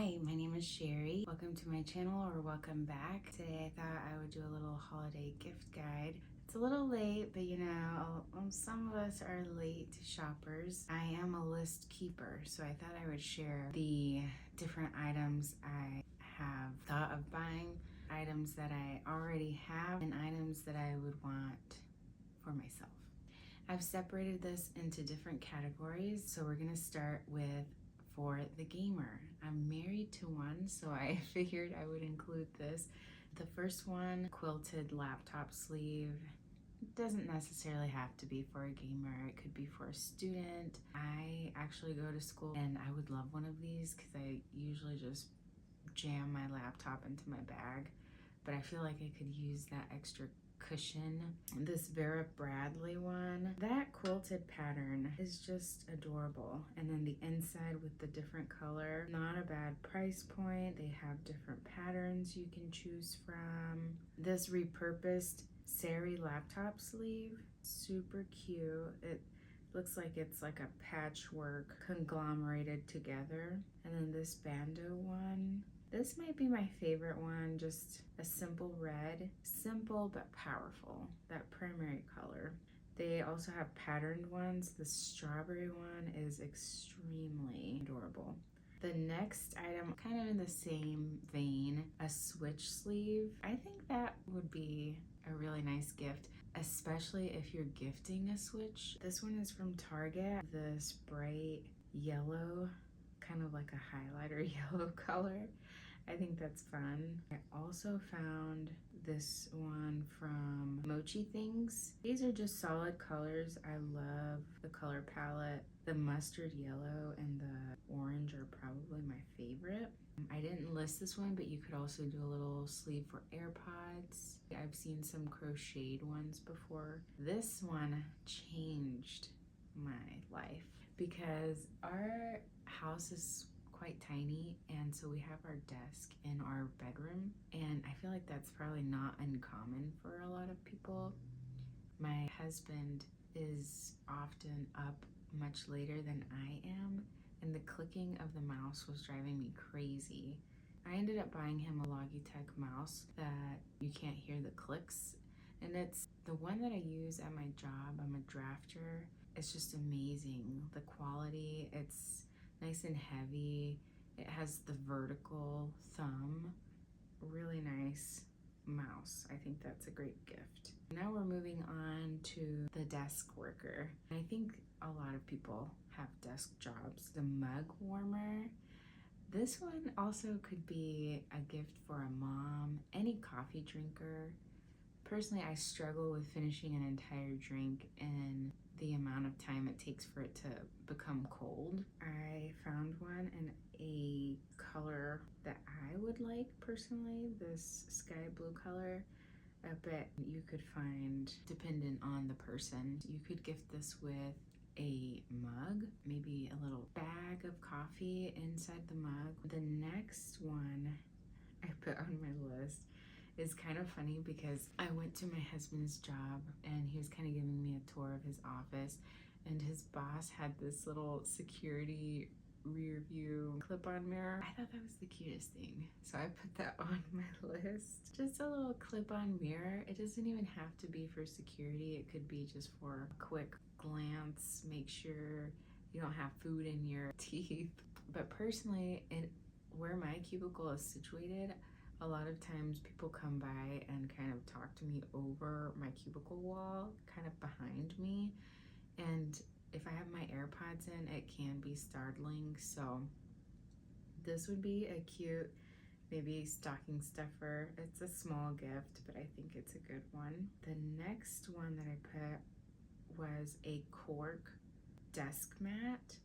Hi, my name is Sherry. Welcome to my channel, or welcome back. Today I thought I would do a little holiday gift guide. It's a little late, but you know, some of us are late shoppers. I am a list keeper, so I thought I would share the different items I have thought of buying, items that I already have, and items that I would want for myself. I've separated this into different categories, so we're gonna start with for the gamer. I'm married to one, so I figured I would include this. The first one, quilted laptop sleeve. It doesn't necessarily have to be for a gamer. It could be for a student. I actually go to school and I would love one of these because I usually just jam my laptop into my bag, but I feel like I could use that extra cushion. This Vera Bradley one, that quilted pattern is just adorable, and then the inside with the different color, not a bad price point. They have different patterns you can choose from. This repurposed sari laptop sleeve, super cute. It looks like it's like a patchwork conglomerated together. And then this bandeau one, this might be my favorite one, just a simple red, simple but powerful, that primary color. They also have patterned ones. The strawberry one is extremely adorable. The next item, kind of in the same vein, a switch sleeve. I think that would be a really nice gift, especially if you're gifting a switch. This one is from Target, this bright yellow, kind of like a highlighter yellow color. I think that's fun. I also found this one from Mochi Things. These are just solid colors. I love the color palette. The mustard yellow and the orange are probably my favorite. I didn't list this one, but you could also do a little sleeve for AirPods. I've seen some crocheted ones before. This one changed my life because our house is quite tiny, and so we have our desk in our bedroom, and I feel like that's probably not uncommon for a lot of people. My husband is often up much later than I am, and the clicking of the mouse was driving me crazy. I ended up buying him a Logitech mouse that you can't hear the clicks, and it's the one that I use at my job. I'm a drafter. It's just amazing. The quality, it's nice and heavy. It has the vertical thumb. Really nice mouse. I think that's a great gift. Now we're moving on to the desk worker. I think a lot of people have desk jobs. The mug warmer. This one also could be a gift for a mom, any coffee drinker. Personally, I struggle with finishing an entire drink in the amount of time it takes for it to become cold. I found one in a color that I would like personally, this sky blue color. I bet you could find, dependent on the person, you could gift this with a mug, maybe a little bag of coffee inside the mug. The next one I put on my list is kind of funny because I went to my husband's job and he was kind of giving me a tour of his office, and his boss had this little security rear view clip-on mirror. I thought that was the cutest thing, so I put that on my list. Just a little clip-on mirror. It doesn't even have to be for security. It could be just for a quick glance, make sure you don't have food in your teeth. But personally, where my cubicle is situated, a lot of times people come by and kind of talk to me over my cubicle wall, kind of behind me. And if I have my AirPods in, it can be startling. So this would be a cute, maybe stocking stuffer. It's a small gift, but I think it's a good one. The next one that I put was a cork desk mat.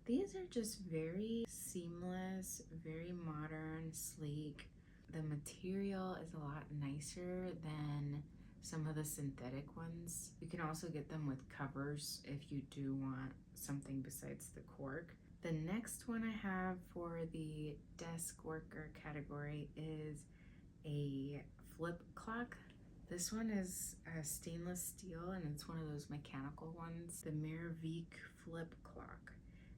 These are just very seamless, very modern, sleek. The material is a lot nicer than some of the synthetic ones. You can also get them with covers if you do want something besides the cork. The next one I have for the desk worker category is a flip clock. This one is stainless steel, and it's one of those mechanical ones. The Mervic flip clock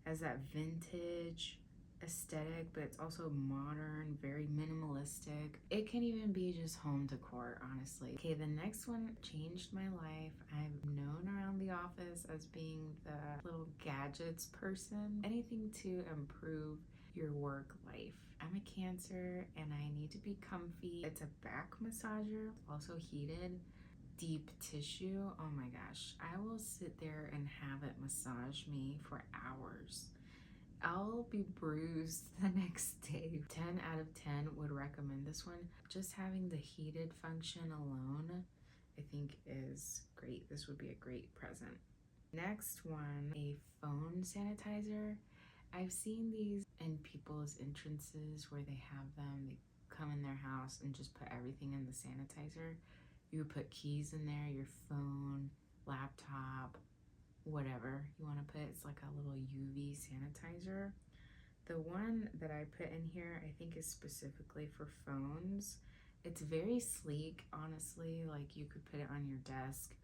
has that vintage aesthetic, but it's also modern, very minimalistic. It can even be just home decor, honestly. Okay, the next one changed my life. I'm known around the office as being the little gadgets person. Anything to improve your work life. I'm a Cancer and I need to be comfy. It's a back massager, also heated, deep tissue. Oh my gosh, I will sit there and have it massage me for hours. I'll be bruised the next day. 10 out of 10 would recommend this one. Just having the heated function alone, I think is great. This would be a great present. Next one, a phone sanitizer. I've seen these in people's entrances where they have them. They come in their house and just put everything in the sanitizer. You would put keys in there, your phone, laptop, whatever you want to put. It's like a little UV sanitizer. The one that I put in here, I think is specifically for phones. It's very sleek, honestly. Like you could put it on your desk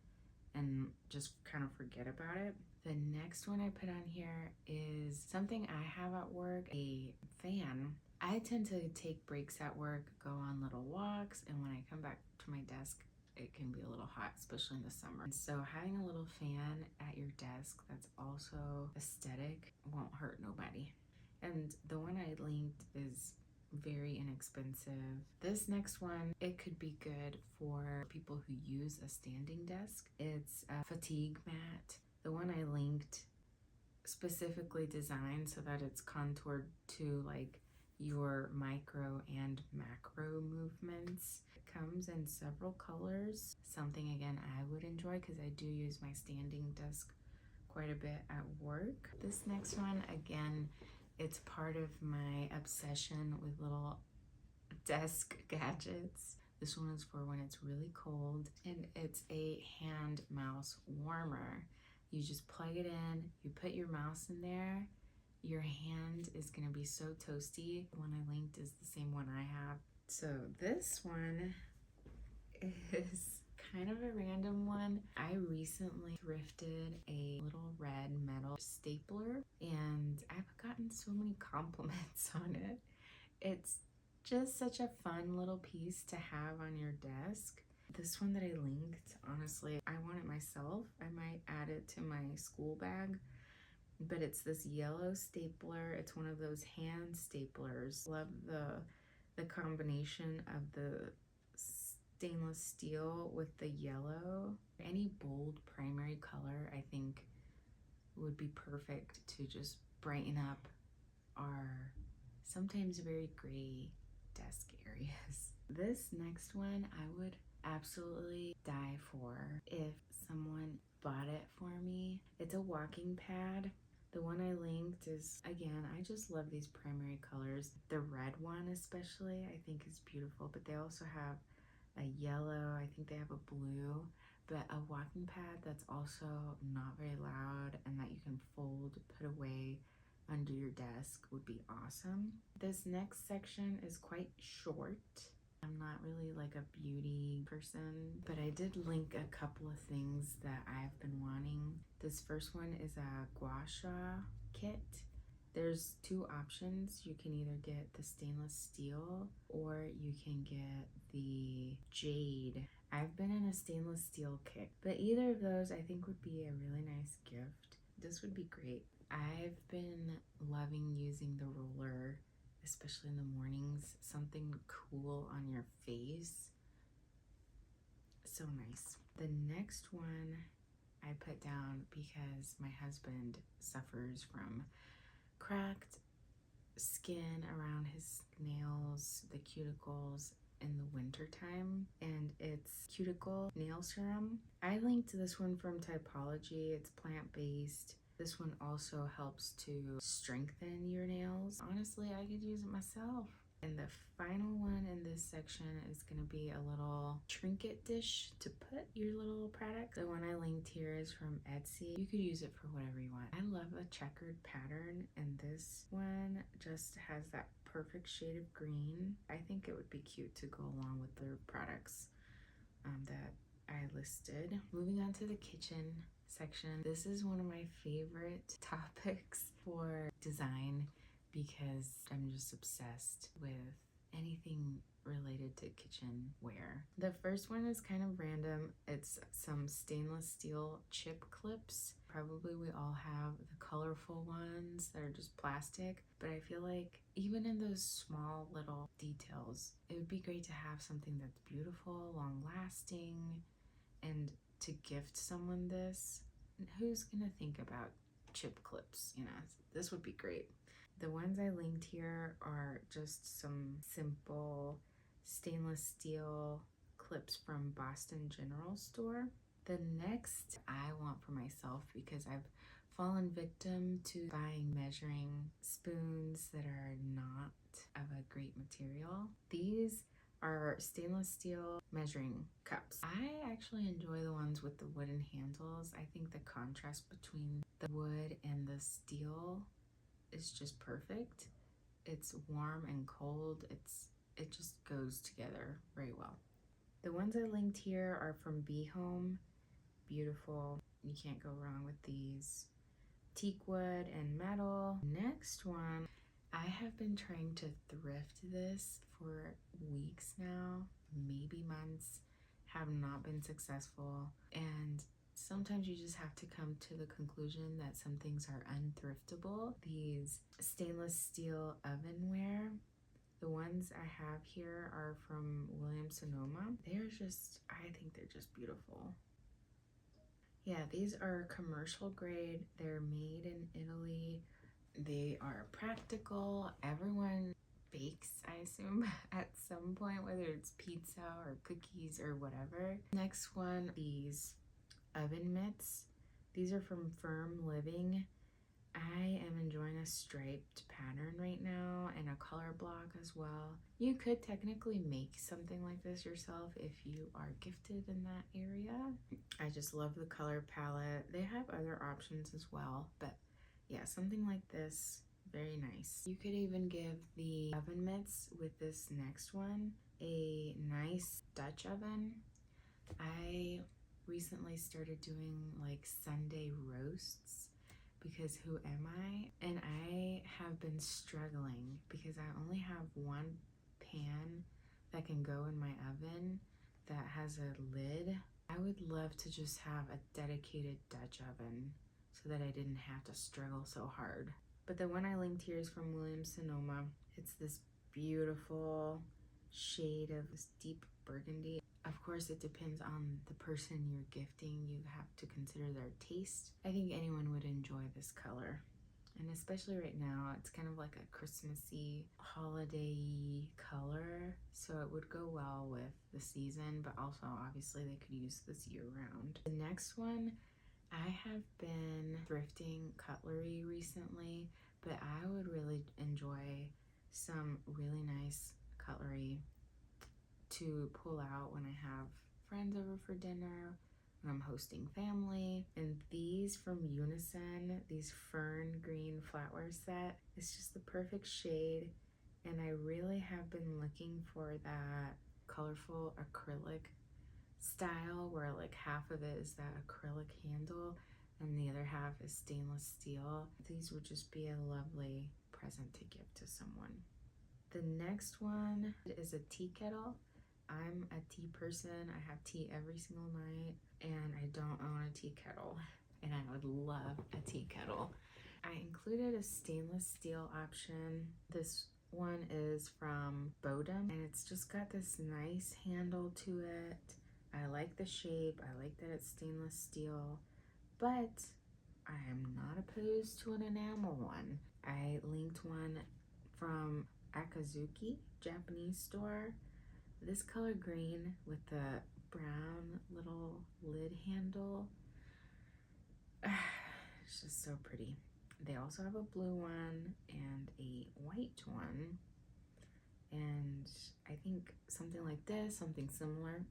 and just kind of forget about it. The next one I put on here is something I have at work, a fan. I tend to take breaks at work, go on little walks, and when I come back to my desk, it can be a little hot, especially in the summer. So having a little fan at your desk that's also aesthetic won't hurt nobody. And the one I linked is very inexpensive. This next one, it could be good for people who use a standing desk. It's a fatigue mat. The one I linked specifically designed so that it's contoured to like your micro and macro movements. It comes in several colors. Something again I would enjoy because I do use my standing desk quite a bit at work. This next one, again, it's part of my obsession with little desk gadgets. This one is for when it's really cold, and it's a hand mouse warmer. You just plug it in, you put your mouse in there, your hand is gonna be so toasty. The one I linked is the same one I have. So this one is kind of a random one. I recently thrifted a little red metal stapler and I've gotten so many compliments on it. It's just such a fun little piece to have on your desk. This one that I linked, honestly, I want it myself. I might add it to my school bag, but it's this yellow stapler. It's one of those hand staplers. Love the combination of the stainless steel with the yellow. Any bold primary color I think would be perfect to just brighten up our sometimes very gray desk areas. This next one I would absolutely die for if someone bought it for me. It's a walking pad. The one I linked is, again, I just love these primary colors. The red one especially I think is beautiful, but they also have a yellow, I think they have a blue, but a walking pad that's also not very loud and that you can fold, put away under your desk would be awesome. This next section is quite short. I'm not really like a beauty person, but I did link a couple of things that I've been wanting. This first one is a Gua-sha kit. There's two options. You can either get the stainless steel or you can get the jade. I've been in a stainless steel kit, but either of those I think would be a really nice gift. This would be great. I've been loving using the roller, especially in the mornings. Something cool on your face. So nice. The next one I put down because my husband suffers from cracked skin around his nails, the cuticles, in the winter time, and it's Cuticle nail serum. I linked this one from Typology. It's plant-based. This one also helps to strengthen your nails. Honestly, I could use it myself. And the final one in this section is going to be a little trinket dish to put your little product. The one I linked here is from Artsy. You could use it for whatever you want. I love a checkered pattern, and this one just has that perfect shade of green. I think it would be cute to go along with the products that I listed. Moving on to the kitchen section. This is one of my favorite topics for design because I'm just obsessed with anything related to kitchenware. The first one is kind of random. It's some stainless steel chip clips. Probably we all have the colorful ones that are just plastic, but I feel like even in those small little details, it would be great to have something that's beautiful, long lasting, and to gift someone this. Who's gonna think about chip clips? You know, this would be great. The ones I linked here are just some simple stainless steel clips from Boston General Store. The next I want for myself, because I've fallen victim to buying measuring spoons that are not of a great material. These are stainless steel measuring cups. I actually enjoy the ones with the wooden handles. I think the contrast between the wood and the steel is just perfect. It's warm and cold. It just goes together very well. The ones I linked here are from Be Home. Beautiful. You can't go wrong with these. Teak wood and metal. Next one, I have been trying to thrift this for weeks now, maybe months, have not been successful, and sometimes you just have to come to the conclusion that some things are unthriftable. These stainless steel ovenware, the ones I have here are from Williams-Sonoma. I think they're just beautiful. Yeah, these are commercial grade. They're made in Italy. They are practical. Everyone bakes, I assume, at some point, whether it's pizza or cookies or whatever. Next one, these oven mitts. These are from Firm Living. I am enjoying a striped pattern right now and a color block as well. You could technically make something like this yourself if you are gifted in that area. I just love the color palette. They have other options as well, but yeah, something like this, very nice. You could even give the oven mitts with this next one a nice Dutch oven. I recently started doing like Sunday roasts because who am I? And I have been struggling because I only have one pan that can go in my oven that has a lid. I would love to just have a dedicated Dutch oven so that I didn't have to struggle so hard. But the one I linked here is from Williams-Sonoma. It's this beautiful shade of this deep burgundy. Of course, it depends on the person you're gifting. You have to consider their taste. I think anyone would enjoy this color. And especially right now, it's kind of like a Christmassy, holiday-y color. So it would go well with the season, but also obviously they could use this year-round. The next one, I have been thrifting cutlery recently, but I would really enjoy some really nice cutlery to pull out when I have friends over for dinner, when I'm hosting family. And these from Unison, these fern green flatware set, it's just the perfect shade. And I really have been looking for that colorful acrylic style where like half of it is that acrylic handle and the other half is stainless steel. These would just be a lovely present to give to someone. The next one is a tea kettle. I'm a tea person. I have tea every single night and I don't own a tea kettle, and I would love a tea kettle. I included a stainless steel option. This one is from Bodum and it's just got this nice handle to it. I like the shape. I like that it's stainless steel, but I am not opposed to an enamel one. I linked one from Akazuki, Japanese store. This color green with the brown little lid handle. It's just so pretty. They also have a blue one and a white one. And I think something like this, something similar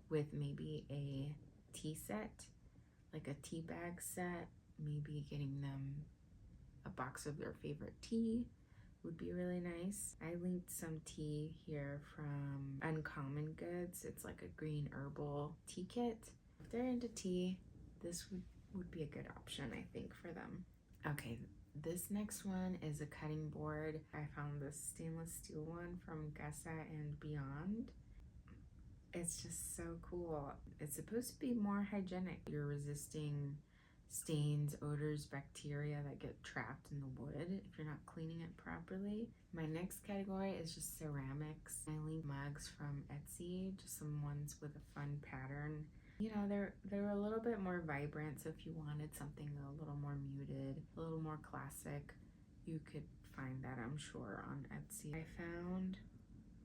with maybe a tea set, like a tea bag set, maybe getting them a box of their favorite tea would be really nice. I linked some tea here from Uncommon Goods. It's like a green herbal tea kit. If they're into tea, this would be a good option, I think, for them. Okay, This next one is a cutting board. I found this stainless steel one from Gua-sha and Beyond. It's just so cool. It's supposed to be more hygienic. You're resisting stains, odors, bacteria that get trapped in the wood if you're not cleaning it properly. My next category is just ceramics. I linked mugs from Artsy, just some ones with a fun pattern. You know, they're a little bit more vibrant, so if you wanted something a little more muted, a little more classic, you could find that, I'm sure, on Etsy. I found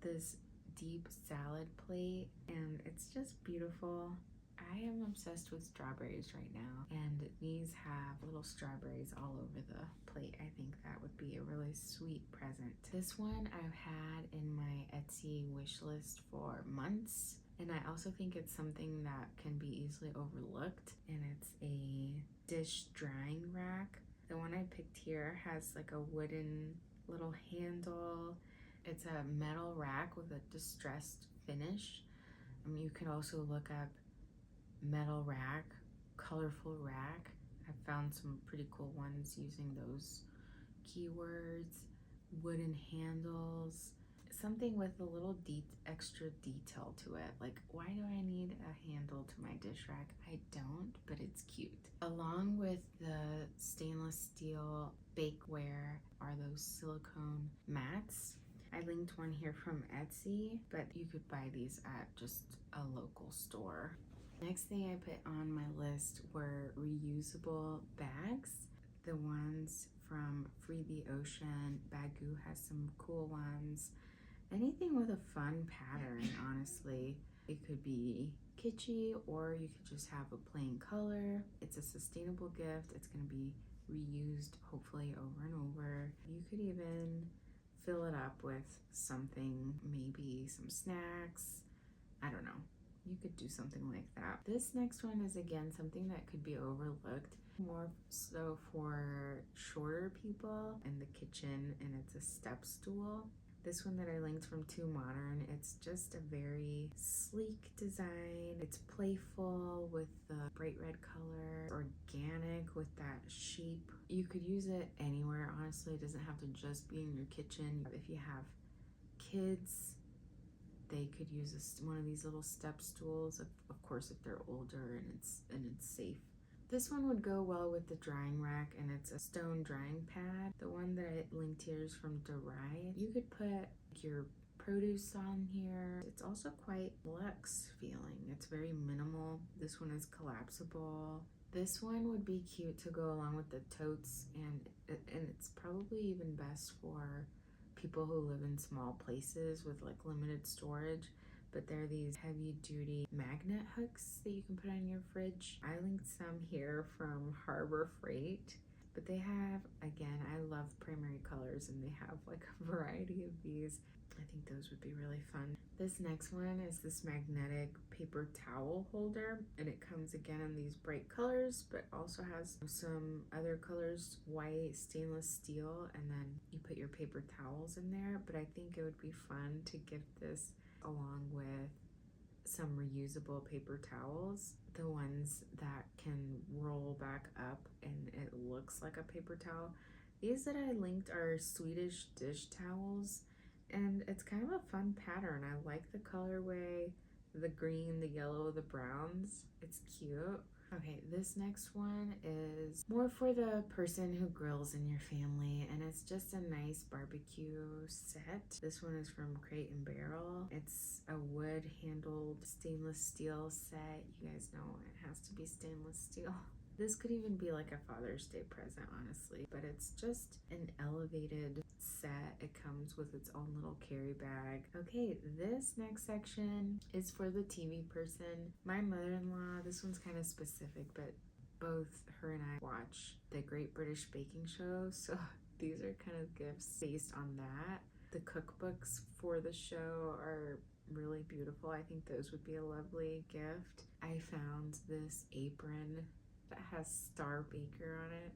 this deep salad plate and it's just beautiful. I am obsessed with strawberries right now, and these have little strawberries all over the plate. I think that would be a really sweet present. This one I've had in my Etsy wish list for months, and I also think it's something that can be easily overlooked, and it's a dish drying rack. The one I picked here has like a wooden little handle. It's a metal rack with a distressed finish. You can also look up metal rack, colorful rack. I found some pretty cool ones using those keywords. Wooden handles, something with a little extra detail to it. Like, why do I need a handle to my dish rack? I don't, but it's cute. Along with the stainless steel bakeware are those silicone mats. I linked one here from Etsy, but you could buy these at just a local store. Next thing I put on my list were reusable bags. The ones from Free the Ocean. Bagoo has some cool ones. Anything with a fun pattern, honestly. It could be kitschy, or you could just have a plain color. It's a sustainable gift. It's going to be reused, hopefully, over and over. You could even fill it up with something, maybe some snacks. I don't know. You could do something like that. This next one is again something that could be overlooked, more so for shorter people in the kitchen, and it's a step stool. This one that I linked from Too Modern, it's just a very sleek design. It's playful with the bright red color, organic with that sheep. You could use it anywhere, honestly. It doesn't have to just be in your kitchen. If you have kids, they could use one of these little step stools, of course, if they're older and it's safe. This one would go well with the drying rack, and it's a stone drying pad. The one that I linked here is from Deride. You could put your produce on here. It's also quite luxe feeling. It's very minimal. This one is collapsible. This one would be cute to go along with the totes, and it's probably even best for people who live in small places with like limited storage. But there are these heavy duty magnet hooks that you can put on your fridge. I linked some here from Harbor Freight, but they have, again, I love primary colors, and they have like a variety of these. I think those would be really fun. This next one is this magnetic paper towel holder, and it comes again in these bright colors, but also has some other colors, white, stainless steel, and then you put your paper towels in there. But I think it would be fun to gift this along with some reusable paper towels, the ones that can roll back up and it looks like a paper towel. These that I linked are Swedish dish towels, and it's kind of a fun pattern. I like the colorway, the green, the yellow, the browns. It's cute. Okay, this next one is more for the person who grills in your family, and it's just a nice barbecue set. This one is from Crate and Barrel. It's a wood-handled stainless steel set. You guys know it has to be stainless steel. This could even be like a Father's Day present, honestly, but it's just an elevated set. It comes with its own little carry bag. Okay, this next section is for the TV person. My mother-in-law, this one's kind of specific, but both her and I watch the Great British Baking Show, so these are kind of gifts based on that. The cookbooks for the show are really beautiful. I think those would be a lovely gift. I found this apron that has Star Baker on it.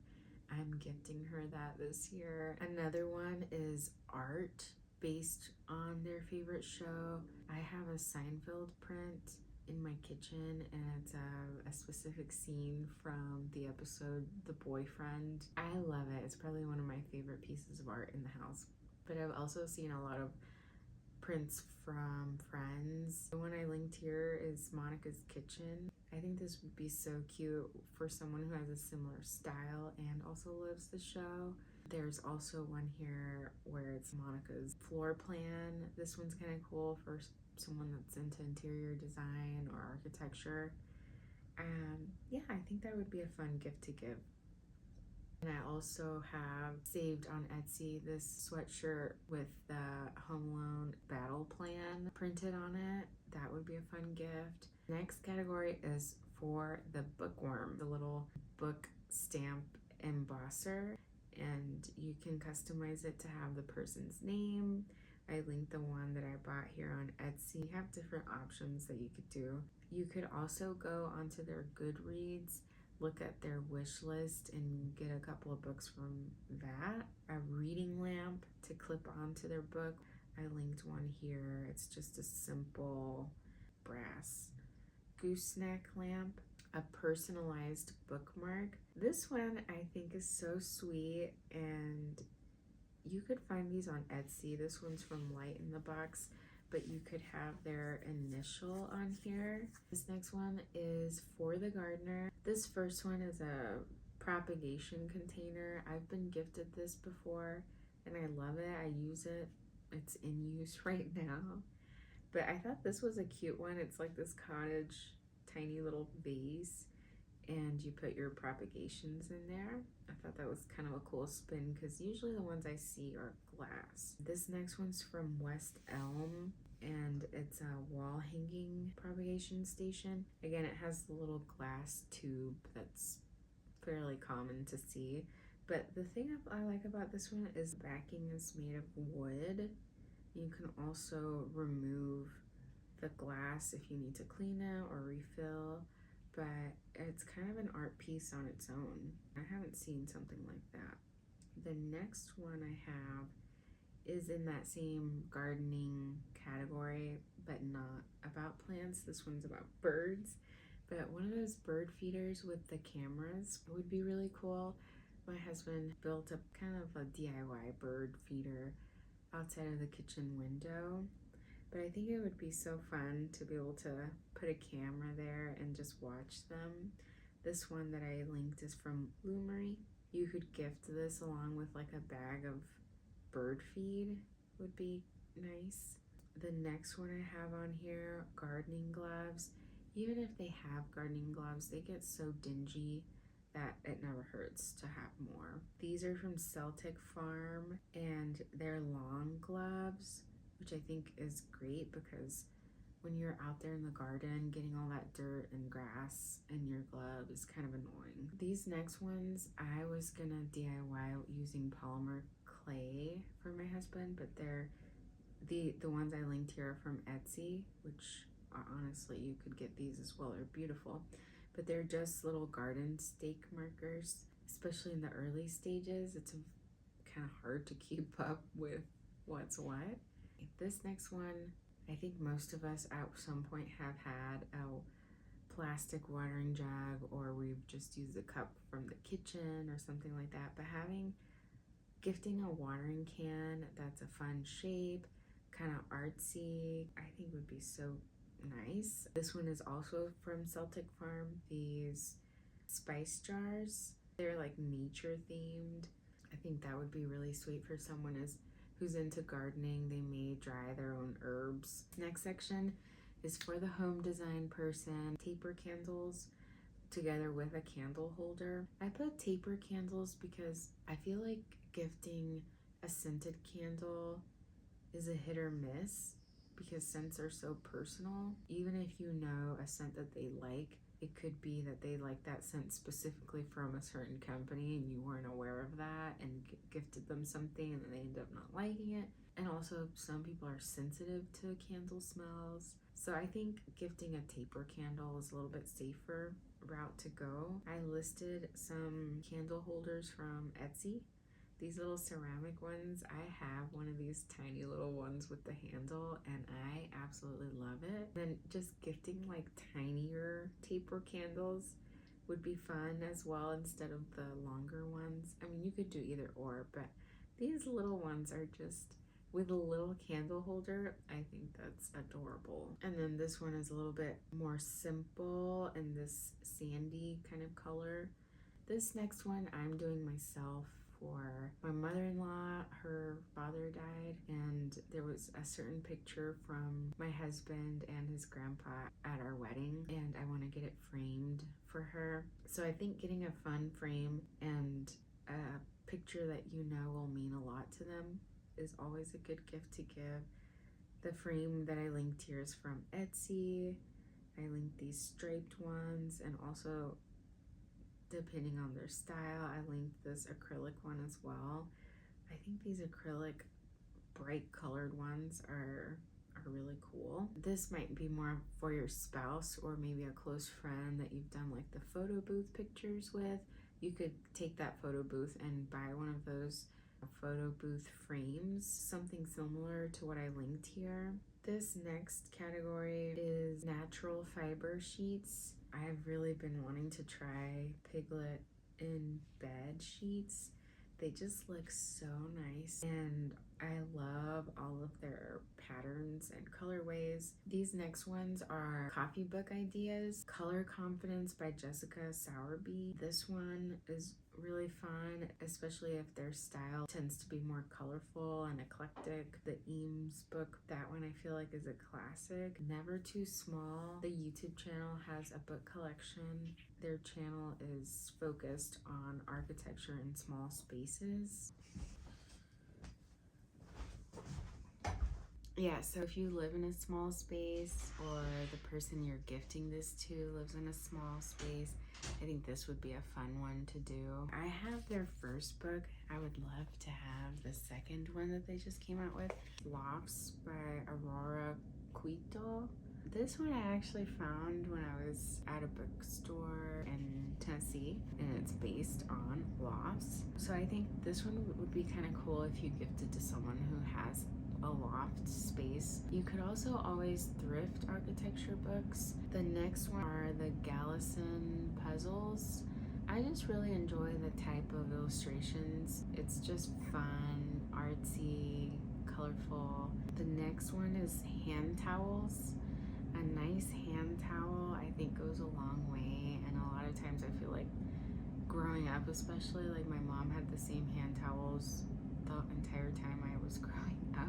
I'm gifting her that this year. Another one is art based on their favorite show. I have a Seinfeld print in my kitchen, and it's a specific scene from the episode The Boyfriend. I love it. It's probably one of my favorite pieces of art in the house. But I've also seen a lot of prints from Friends. The one I linked here is Monica's Kitchen. I think this would be so cute for someone who has a similar style and also loves the show. There's also one here where it's Monica's floor plan. This one's kind of cool for someone that's into interior design or architecture. Yeah, I think that would be a fun gift to give. And I also have saved on Etsy this sweatshirt with the Home Alone battle plan printed on it. That would be a fun gift. Next category is for the bookworm, the little book stamp embosser, and you can customize it to have the person's name. I linked the one that I bought here on Etsy. You have different options that you could do. You could also go onto their Goodreads, look at their wish list, and get a couple of books from that. A reading lamp to clip onto their book. I linked one here. It's just a simple brass gooseneck lamp. A personalized bookmark. This one I think is so sweet, and you could find these on Etsy. This one's from Light in the Box, but you could have their initial on here. This next one is for the gardener. This first one is a propagation container. I've been gifted this before and I love it. I use it. It's in use right now. But I thought this was a cute one. It's like this cottage tiny little vase, and you put your propagations in there. I thought that was kind of a cool spin because usually the ones I see are glass. This next one's from West Elm, and it's a wall hanging propagation station. Again, it has the little glass tube that's fairly common to see. But the thing I like about this one is the backing is made of wood. You can also remove the glass if you need to clean it or refill, but it's kind of an art piece on its own. I haven't seen something like that. The next one I have is in that same gardening category, but not about plants. This one's about birds, but one of those bird feeders with the cameras would be really cool. My husband built up kind of a DIY bird feeder outside of the kitchen window. But I think it would be so fun to be able to put a camera there and just watch them. This one that I linked is from Bloomery. You could gift this along with like a bag of bird feed, would be nice. The next one I have on here, gardening gloves. Even if they have gardening gloves, they get so dingy that it never hurts to have more. These are from Celtic Farm, and they're long gloves, which I think is great because when you're out there in the garden getting all that dirt and grass in your glove is kind of annoying. These next ones I was gonna DIY using polymer clay for my husband, but they're the ones I linked here are from Etsy, which honestly you could get these as well. They're beautiful, but they're just little garden stake markers. Especially in the early stages, it's kind of hard to keep up with what's what. This next one, I think most of us at some point have had a plastic watering jug, or we've just used a cup from the kitchen or something like that. But gifting a watering can that's a fun shape, kind of artsy, I think would be so nice. This one is also from Celtic Farm. These spice jars, they're like nature themed. I think that would be really sweet for someone who's into gardening. They may dry their own herbs. Next section is for the home design person. Taper candles together with a candle holder. I put taper candles because I feel like gifting a scented candle is a hit or miss because scents are so personal. Even if you know a scent that they like, it could be that they like that scent specifically from a certain company and you weren't aware of that and gifted them something and then they end up not liking it. And also some people are sensitive to candle smells. So I think gifting a taper candle is a little bit safer route to go. I listed some candle holders from Etsy. These little ceramic ones, I have one of these tiny little ones with the handle and I absolutely love it. Then just gifting like tinier taper candles would be fun as well instead of the longer ones. I mean, you could do either or, but these little ones are just with a little candle holder. I think that's adorable. And then this one is a little bit more simple in this sandy kind of color. This next one I'm doing myself for my mother-in-law. Her father died and there was a certain picture from my husband and his grandpa at our wedding and I want to get it framed for her. So I think getting a fun frame and a picture that you know will mean a lot to them is always a good gift to give. The frame that I linked here is from Artsy. I linked these striped ones, and also depending on their style, I linked this acrylic one as well. I think these acrylic bright colored ones are really cool. This might be more for your spouse or maybe a close friend that you've done like the photo booth pictures with. You could take that photo booth and buy one of those photo booth frames, something similar to what I linked here. This next category is natural fiber sheets. I've really been wanting to try Piglet in bed sheets. They just look so nice and I love all of their patterns and colorways. These next ones are coffee book ideas. Color Confidence by Jessica Sowerby. This one is really fun, especially if their style tends to be more colorful and eclectic. The Eames book, that one I feel like is a classic. Never Too Small. The YouTube channel has a book collection. Their channel is focused on architecture in small spaces. Yeah, so if you live in a small space or the person you're gifting this to lives in a small space, I think this would be a fun one to do. I have their first book. I would love to have the second one that they just came out with. Lofts by Aurora Quito. This one I actually found when I was at a bookstore in Tennessee, and it's based on lofts. So I think this one would be kind of cool if you gifted to someone who has a loft space. You could also always thrift architecture books. The next one are the Gallison puzzles. I just really enjoy the type of illustrations. It's just fun, artsy, colorful. The next one is hand towels. A nice hand towel I think goes a long way, and a lot of times I feel like growing up especially, like my mom had the same hand towels the entire time I was growing up.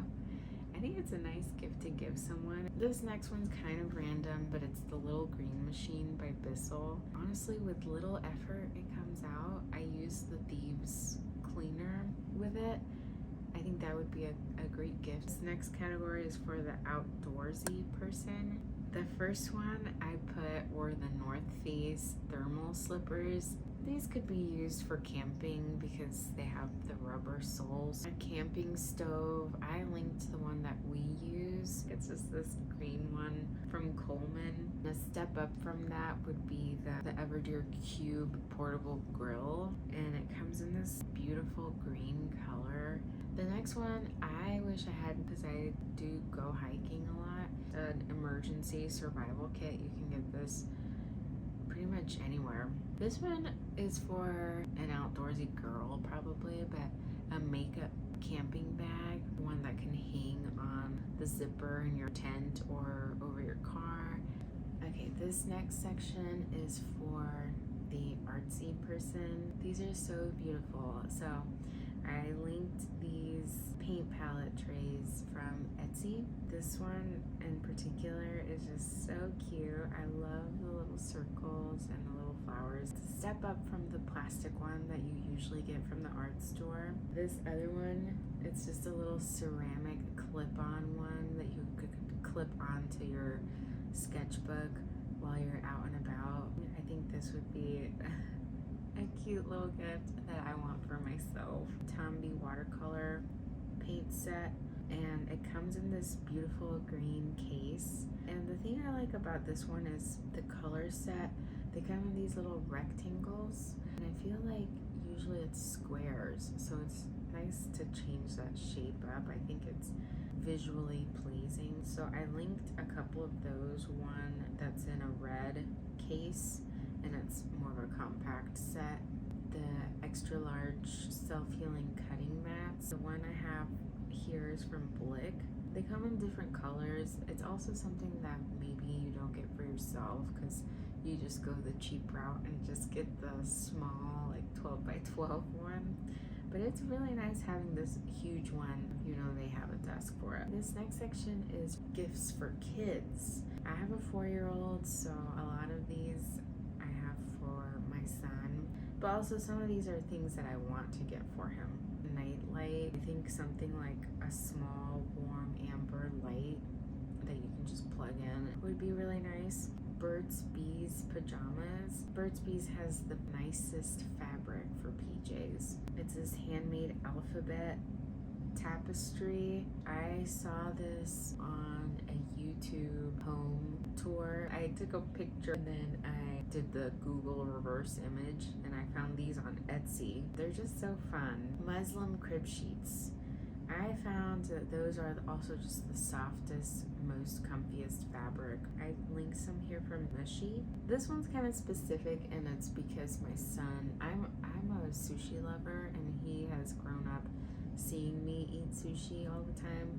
I think it's a nice gift to give someone. This next one's kind of random, but it's the Little Green Machine by Bissell. Honestly, with little effort it comes out. I use the Thieves Cleaner with it. I think that would be a great gift. This next category is for the outdoorsy person. The first one I put were the North Face thermal slippers. These could be used for camping because they have the rubber soles. A camping stove, I linked the one that we use. It's just this green one from Coleman. A step up from that would be the Everdeer Cube portable grill, and it comes in this beautiful green color. The next one I wish I had because I do go hiking a lot. An emergency survival kit. You can get this pretty much anywhere. This one is for an outdoorsy girl probably, but a makeup camping bag, one that can hang on the zipper in your tent or over your car. Okay, this next section is for the artsy person. These are so beautiful. So I linked these paint palette trays from Etsy. This one in particular is just so cute. I love the little circles and the little flowers. It's a step up from the plastic one that you usually get from the art store. This other one, it's just a little ceramic clip-on one that you could clip onto your sketchbook while you're out and about. I think this would be a cute little gift that I want for myself. Tomby watercolor paint set, and it comes in this beautiful green case. And the thing I like about this one is the color set. They come in these little rectangles, and I feel like usually it's squares, so it's nice to change that shape up. I think it's visually pleasing. So I linked a couple of those. One that's in a red case and it's more of a compact set. The extra large self-healing cutting mats. The one I have here is from Blick. They come in different colors. It's also something that maybe you don't get for yourself because you just go the cheap route and just get the small, like 12 by 12 one. But it's really nice having this huge one. You know they have a desk for it. This next section is gifts for kids. I have a 4-year-old, so a lot of these I have for my son. But also some of these are things that I want to get for him. Night light. I think something like a small warm amber light that you can just plug in would be really nice. Burt's Bees pajamas. Burt's Bees has the nicest fabric for PJs. It's this handmade alphabet tapestry. I saw this on a YouTube home tour. I took a picture and then I did the Google reverse image and I found these on Etsy. They're just so fun. Muslin crib sheets. I found that those are also just the softest, most comfiest fabric. I linked some here from Mushy. This one's kind of specific and it's because my son, I'm a sushi lover and he has grown up seeing me eat sushi all the time.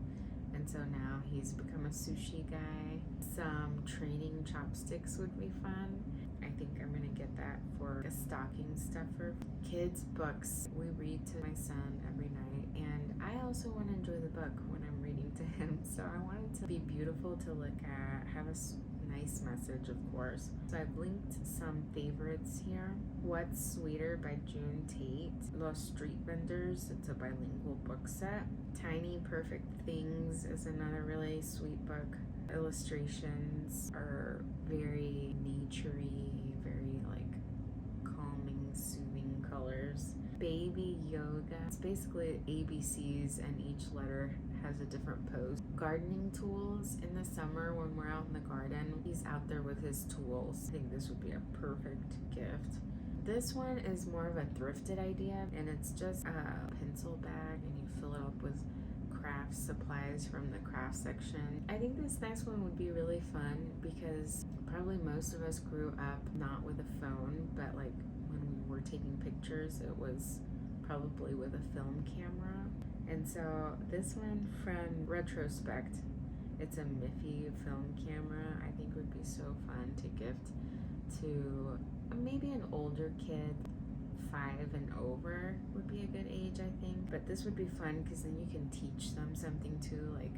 And so now he's become a sushi guy. Some training chopsticks would be fun. I think I'm gonna get that for a stocking stuffer. Kids' books. We read to my son every night, and I also want to enjoy the book when I'm reading to him. So I want it to be beautiful to look at, have a nice message, of course. So I've linked some favorites here. What's Sweeter by June Tate. Los Street Vendors. It's a bilingual book set. Tiny Perfect Things is another really sweet book. Illustrations are very naturey, very like calming, soothing colors. Baby Yoga. It's basically ABCs and each letter has a different pose. Gardening tools. In the summer when we're out in the garden, he's out there with his tools. I think this would be a perfect gift. This one is more of a thrifted idea and it's just a pencil bag and you fill it up with craft supplies from the craft section. I think this next one would be really fun because probably most of us grew up not with a phone, but like when we were taking pictures, it was probably with a film camera. And so this one from Retrospect, it's a Miffy film camera. I think would be so fun to gift to maybe an older kid. 5 and over would be a good age, I think. But this would be fun because then you can teach them something too. Like,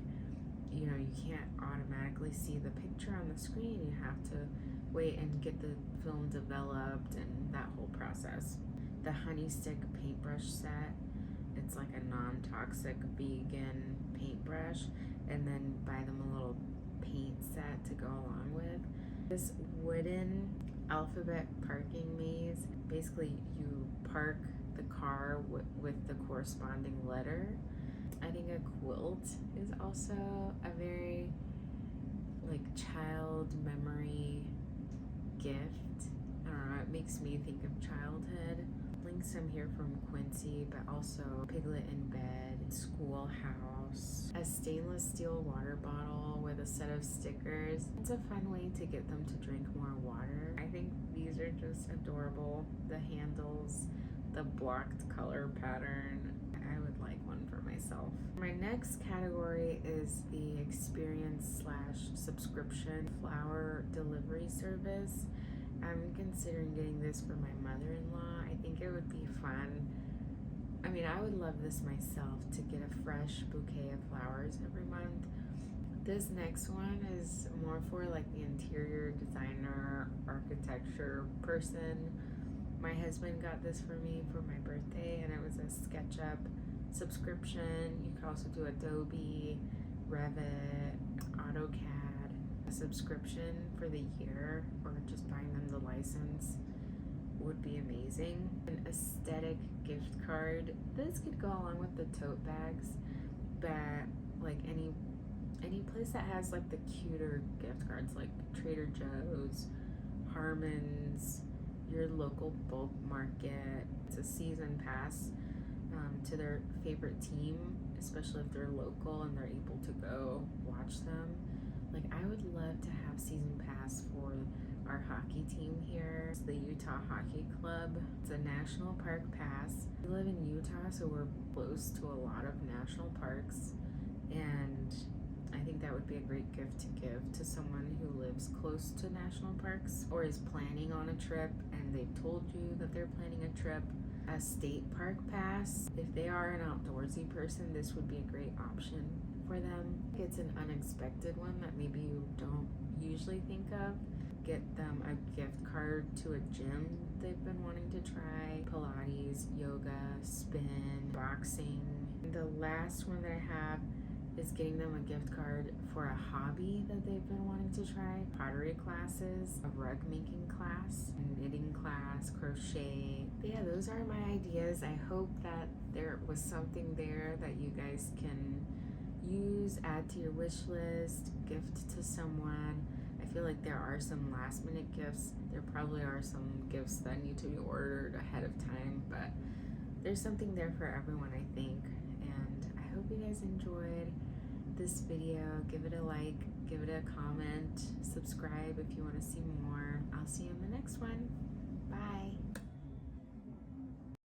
you know, you can't automatically see the picture on the screen. You have to wait and get the film developed and that whole process. The Honey Stick paintbrush set. It's like a non-toxic vegan paintbrush, and then buy them a little paint set to go along with. This wooden alphabet parking maze. Basically, you park the car with the corresponding letter. I think a quilt is also a very like child memory gift. I don't know, it makes me think of childhood. Links some here from Quincy, but also Piglet in Bed, Schoolhouse, a stainless steel water bottle with a set of stickers. It's a fun way to get them to drink more water. I think these are just adorable. The handles, the blocked color pattern. I would like one for myself. My next category is the experience / subscription flower delivery service. I'm considering getting this for my mother-in-law. I think it would be fun. I mean, I would love this myself to get a fresh bouquet of flowers every month. This next one is more for like the interior designer, architecture person. My husband got this for me for my birthday and it was a SketchUp subscription. You could also do Adobe, Revit, AutoCAD. A subscription for the year or just buying them the license would be amazing. An aesthetic gift card. This could go along with the tote bags, but like any place that has like the cuter gift cards like Trader Joe's, Harmon's, your local bulk market. It's a season pass to their favorite team, especially if they're local and they're able to go watch them. Like, I would love to have season pass for our hockey team here. It's the Utah Hockey Club. It's a national park pass. We live in Utah, so we're close to a lot of national parks, and I think that would be a great gift to give to someone who lives close to national parks or is planning on a trip and they've told you that they're planning a trip. A state park pass, if they are an outdoorsy person, this would be a great option for them. It's an unexpected one that maybe you don't usually think of. Get them a gift card to a gym they've been wanting to try: Pilates, yoga, spin, boxing. The last one that I have is getting them a gift card for a hobby that they've been wanting to try: pottery classes, a rug making class, a knitting class, crochet. But yeah, those are my ideas. I hope that there was something there that you guys can use, add to your wish list, gift to someone. I feel like there are some last minute gifts. There probably are some gifts that need to be ordered ahead of time, but there's something there for everyone, I think. And I hope you guys enjoyed this video. Give it a like, give it a comment, subscribe if you want to see more. I'll see you in the next one.